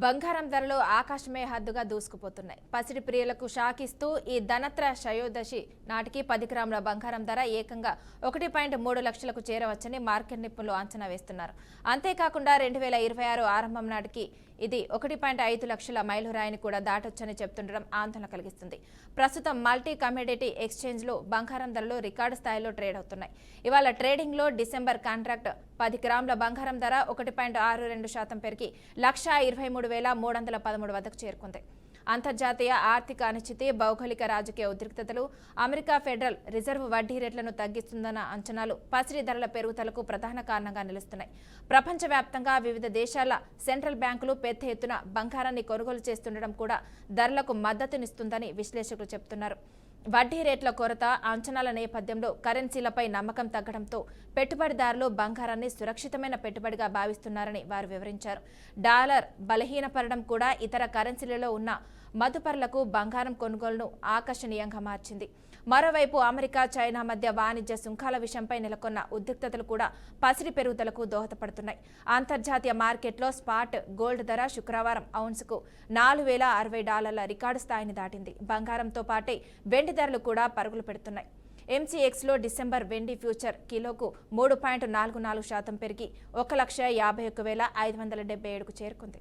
బంగారం ధరలు ఆకాశమే హద్దుగా దూసుకుపోతున్నాయి. పసిడి ప్రియులకు షాక్ ఇస్తూ ఈ ధనత్రయోదశి నాటికి 10 గ్రాముల బంగారం ధర ఏకంగా 1.3 లక్షలకు చేరవచ్చని మార్కెట్ నిపుణులు అంచనా వేస్తున్నారు. అంతేకాకుండా 2026 ఆరంభం నాటికి ఇది 1.5 లక్షల మైలురాయిని కూడా దాటొచ్చని చెబుతుండడం ఆందోళన కలిగిస్తుంది. ప్రస్తుతం మల్టీ కమోడిటీ ఎక్స్చేంజ్లో బంగారం ధరలు రికార్డు స్థాయిలో ట్రేడ్ అవుతున్నాయి. ఇవాళ ట్రేడింగ్లో డిసెంబర్ కాంట్రాక్ట్ 10 గ్రాముల బంగారం ధర 1.62% పెరిగి 1,23,313 వద్దకు చేరుకుంది. అంతర్జాతీయ ఆర్థిక అనిశ్చితి, భౌగోళిక రాజకీయ ఉద్రిక్తతలు, అమెరికా ఫెడరల్ రిజర్వ్ వడ్డీ రేట్లను తగ్గిస్తుందన్న అంచనాలు పసిడి ధరల పెరుగుదలకు ప్రధాన కారణంగా నిలుస్తున్నాయి. ప్రపంచవ్యాప్తంగా వివిధ దేశాల సెంట్రల్ బ్యాంకులు పెద్ద ఎత్తున బంగారాన్ని కొనుగోలు చేస్తుండడం కూడా ధరలకు మద్దతునిస్తుందని విశ్లేషకులు చెబుతున్నారు. వడ్డీ రేట్ల కొరత, అంచనాల నేపథ్యంలో కరెన్సీలపై నమ్మకం తగ్గడంతో పెట్టుబడిదారులు బంగారాన్ని సురక్షితమైన పెట్టుబడిగా భావిస్తున్నారని వారు వివరించారు. డాలర్ బలహీనపడడం కూడా ఇతర కరెన్సీలలో ఉన్న మదుపరులకు బంగారం కొనుగోలును ఆకర్షణీయంగా మార్చింది. మరోవైపు అమెరికా, చైనా మధ్య వాణిజ్య సుంకాల విషయంపై నెలకొన్న ఉద్రిక్తతలు కూడా పసిడి పెరుగుదలకు దోహదపడుతున్నాయి. అంతర్జాతీయ మార్కెట్లో స్పాట్ గోల్డ్ ధర శుక్రవారం ఔన్సుకు $4,060 రికార్డు స్థాయిని దాటింది. బంగారంతో పాటే వెండి ధరలు కూడా పరుగులు పెడుతున్నాయి. MCXలో డిసెంబర్ వెండి ఫ్యూచర్ కిలోకు 3.44% పెరిగి 1,51,577కు చేరుకుంది.